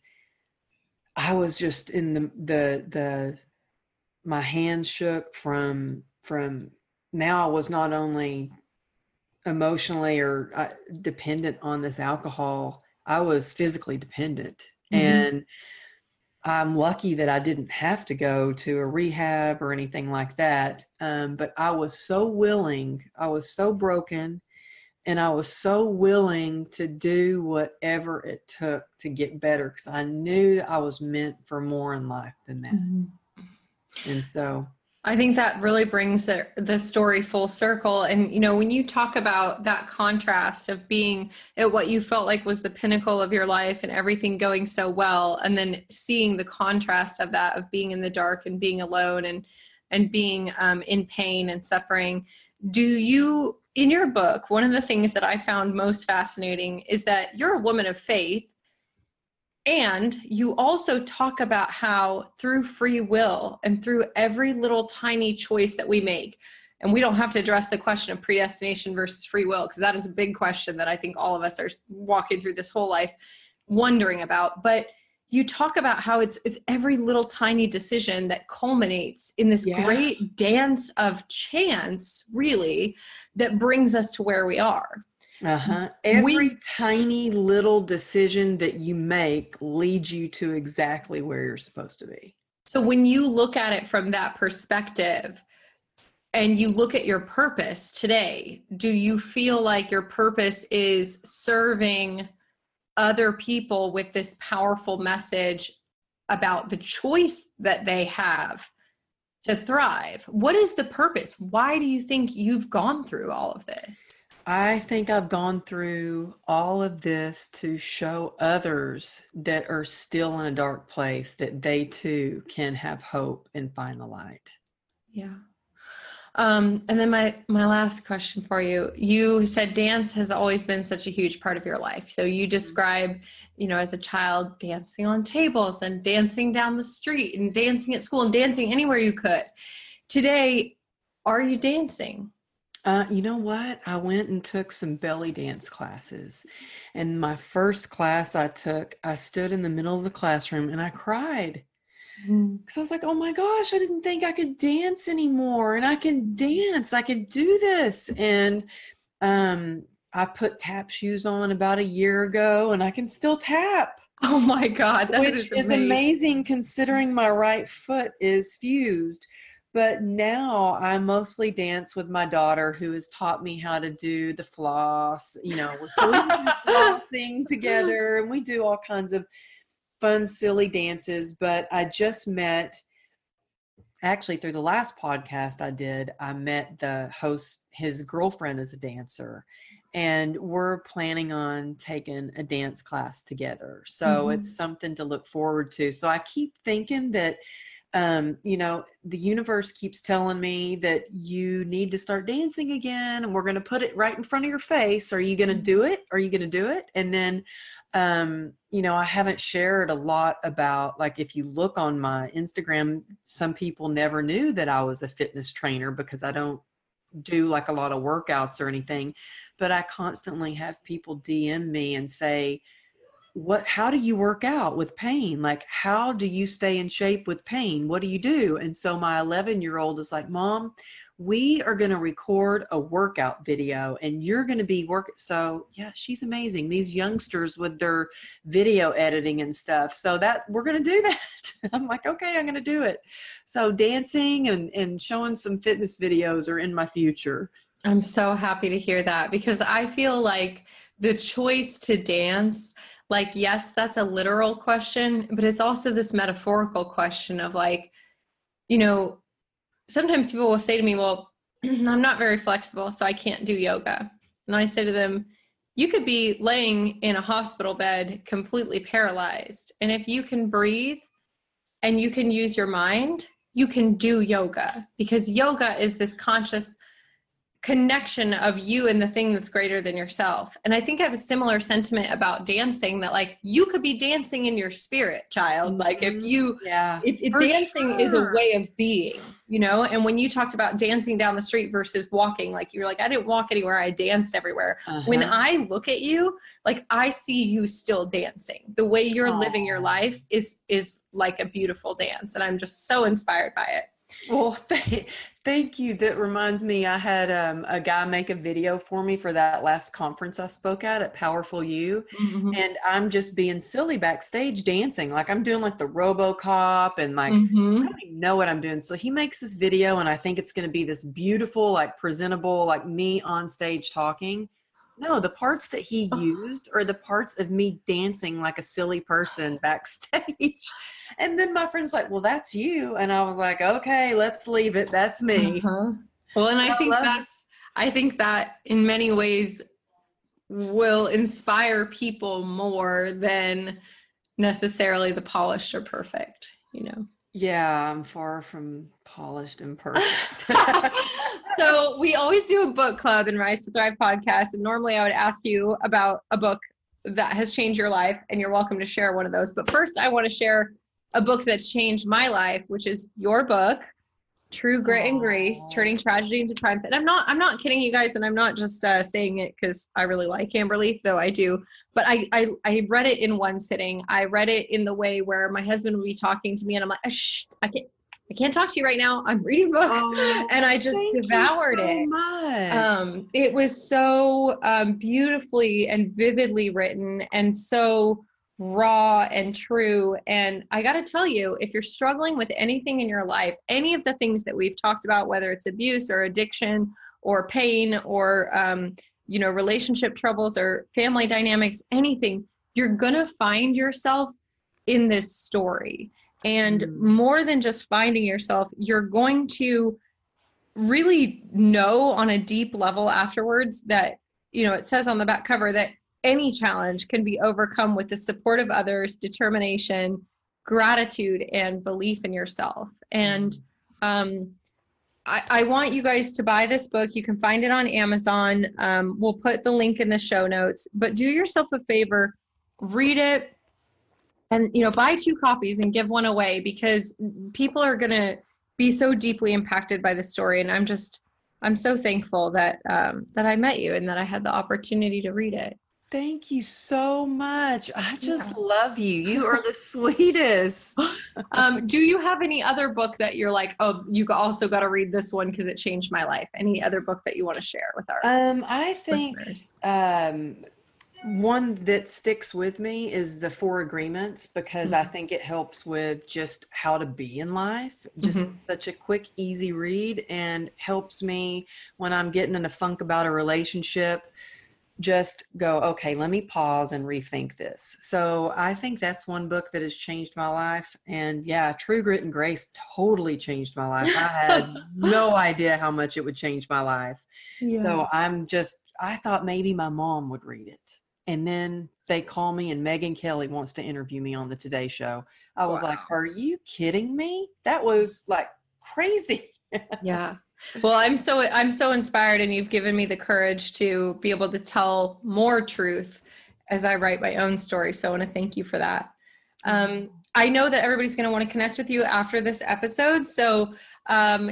I was just in my hands shook from now. I was not only emotionally or dependent on this alcohol, I was physically dependent. And I'm lucky that I didn't have to go to a rehab or anything like that. But I was so willing, I was so broken, and I was so willing to do whatever it took to get better, because I knew I was meant for more in life than that. And so. I think that really brings the story full circle. And, you know, when you talk about that contrast of being at what you felt like was the pinnacle of your life and everything going so well, and then seeing the contrast of that, of being in the dark and being alone and being in pain and suffering, do you, in your book, one of the things that I found most fascinating is that you're a woman of faith. And you also talk about how through free will and through every little tiny choice that we make, and we don't have to address the question of predestination versus free will, because that is a big question that I think all of us are walking through this whole life wondering about. But you talk about how it's every little tiny decision that culminates in this great dance of chance, really, that brings us to where we are. Every tiny little decision that you make leads you to exactly where you're supposed to be. So when you look at it from that perspective and you look at your purpose today, do you feel like your purpose is serving other people with this powerful message about the choice that they have to thrive? What is the purpose? Why do you think you've gone through all of this? I think I've gone through all of this to show others that are still in a dark place that they too can have hope and find the light. Yeah. And then my last question for you, you said dance has always been such a huge part of your life. So you describe, you know, as a child dancing on tables and dancing down the street and dancing at school and dancing anywhere you could. Today, are you dancing? You know what? I went and took some belly dance classes. And my first class I took, I stood in the middle of the classroom and I cried. Because I was like, oh my gosh, I didn't think I could dance anymore. And I can dance. I can do this. And I put tap shoes on about a year ago and I can still tap. Oh my God. Which is amazing considering my right foot is fused. But now I mostly dance with my daughter, who has taught me how to do the floss, you know, so we do flossing together and we do all kinds of fun, silly dances. But I just met, actually through the last podcast I met the host, his girlfriend is a dancer, and we're planning on taking a dance class together. So it's something to look forward to. So I keep thinking that you know, the universe keeps telling me that you need to start dancing again, and we're going to put it right in front of your face. Are you going to do it? Are you going to do it? And then, you know, I haven't shared a lot about, like, if you look on my Instagram, some people never knew that I was a fitness trainer because I don't do like a lot of workouts or anything, but I constantly have people DM me and say, how do you work out with pain? Like, how do you stay in shape with pain? What do you do? And so my 11-year-old is like, Mom, we are going to record a workout video and you're going to be So yeah, she's amazing. These youngsters with their video editing and stuff. So that we're going to do that. I'm like, okay, I'm going to do it. So dancing and showing some fitness videos are in my future. I'm so happy to hear that, because I feel like the choice to dance, like, yes, that's a literal question, but it's also this metaphorical question of, like, you know, sometimes people will say to me, well, I'm not very flexible, so I can't do yoga. And I say to them, you could be laying in a hospital bed completely paralyzed. And if you can breathe and you can use your mind, you can do yoga, because yoga is this conscious connection of you and the thing that's greater than yourself. And I think I have a similar sentiment about dancing, that, like, you could be dancing in your spirit, child. Like, if dancing is a way of being, you know. And when you talked about dancing down the street versus walking, like, you're like, I didn't walk anywhere, I danced everywhere. When I look at you, like, I see you still dancing. The way you're living your life is like a beautiful dance, and I'm just so inspired by it. Well, thank you. That reminds me, I had a guy make a video for me for that last conference I spoke at Powerful You. And I'm just being silly backstage dancing. Like, I'm doing like the RoboCop and like, I don't even know what I'm doing. So he makes this video and I think it's going to be this beautiful, like presentable, like me on stage talking. No, the parts that he used are the parts of me dancing like a silly person backstage. And then my friend's like, well, that's you. And I was like, okay, let's leave it. That's me. Well, and But I think that in many ways will inspire people more than necessarily the polished or perfect, you know. yeah, I'm far from polished and perfect. So we always do a book club in Rise to Thrive podcast. And normally I would ask you about a book that has changed your life, and you're welcome to share one of those. But first I want to share a book that's changed my life, which is your book, True Grit and Grace, Turning Tragedy into Triumph. And I'm not kidding you guys. And I'm not just saying it because I really like Amberly, though I do. But I read it in one sitting. I read it in the way where my husband would be talking to me and I'm like, shh, I can't talk to you right now. I'm reading a book. And I just devoured it. Much. It was so beautifully and vividly written and so raw and true. And I got to tell you, if you're struggling with anything in your life, any of the things that we've talked about, whether it's abuse or addiction or pain or, relationship troubles or family dynamics, anything, you're going to find yourself in this story. And more than just finding yourself, you're going to really know on a deep level afterwards that, it says on the back cover that any challenge can be overcome with the support of others, determination, gratitude, and belief in yourself. And I want you guys to buy this book. You can find it on Amazon. We'll put the link in the show notes, but do yourself a favor, read it, and, buy 2 copies and give one away, because people are going to be so deeply impacted by the story. And I'm so thankful that I met you and that I had the opportunity to read it. Thank you so much. I just love you. You are the sweetest. Do you have any other book that you're like, oh, you also got to read this one because it changed my life? Any other book that you want to share with our I think listeners? One that sticks with me is the 4 Agreements, because I think it helps with just how to be in life. Just such a quick, easy read, and helps me when I'm getting in a funk about a relationship. Just go, okay, let me pause and rethink this. So I think that's one book that has changed my life. And yeah, True Grit and Grace totally changed my life. I had no idea how much it would change my life. Yeah. So I thought maybe my mom would read it. And then they call me and Megyn Kelly wants to interview me on the Today Show. I was like, are you kidding me? That was like crazy. Yeah. Well, I'm so inspired, and you've given me the courage to be able to tell more truth as I write my own story. So I want to thank you for that. I know that everybody's going to want to connect with you after this episode. So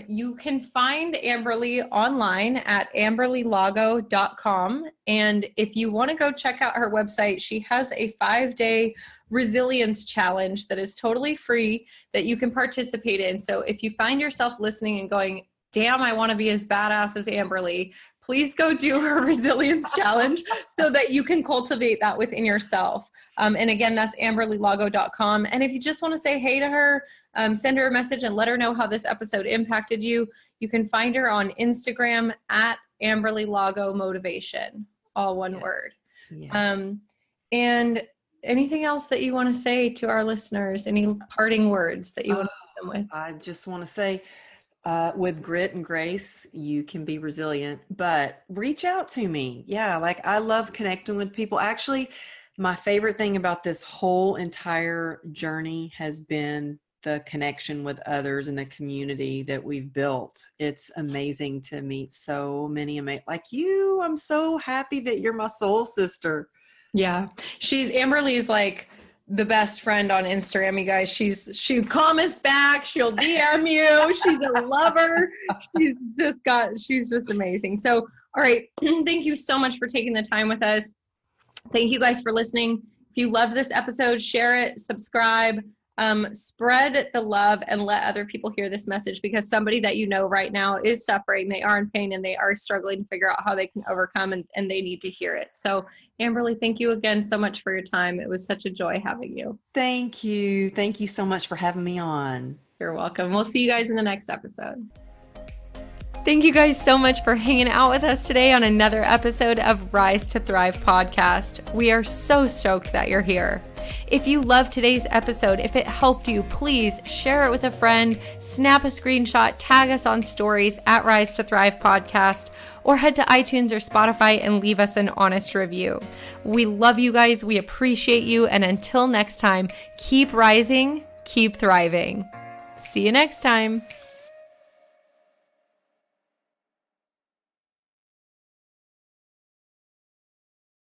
you can find Amberly online at amberlylago.com. And if you want to go check out her website, she has a 5-day resilience challenge that is totally free that you can participate in. So if you find yourself listening and going, damn, I want to be as badass as Amberly, please go do her resilience challenge so that you can cultivate that within yourself. And again, that's amberlylago.com. And if you just want to say hey to her, send her a message and let her know how this episode impacted you, you can find her on Instagram at Amberly Motivation, all one word. Yeah. And anything else that you want to say to our listeners? Any parting words that you want to leave them with? I just want to say, with grit and grace, you can be resilient, but reach out to me. Yeah. Like, I love connecting with people. Actually, my favorite thing about this whole entire journey has been the connection with others and the community that we've built. It's amazing to meet so many like you. I'm so happy that you're my soul sister. Yeah. Amberly is like the best friend on Instagram, you guys. She comments back, she'll DM you, she's a lover. She's just amazing. So, all right. Thank you so much for taking the time with us. Thank you guys for listening. If you loved this episode, share it, subscribe, spread the love, and let other people hear this message, because somebody that you know right now is suffering, they are in pain, and they are struggling to figure out how they can overcome, and they need to hear it. So Amberly, thank you again so much for your time. It was such a joy having you. Thank you. Thank you so much for having me on. You're welcome. We'll see you guys in the next episode. Thank you guys so much for hanging out with us today on another episode of Rise to Thrive podcast. We are so stoked that you're here. If you loved today's episode, if it helped you, please share it with a friend, snap a screenshot, tag us on stories at Rise to Thrive podcast, or head to iTunes or Spotify and leave us an honest review. We love you guys. We appreciate you. And until next time, keep rising, keep thriving. See you next time.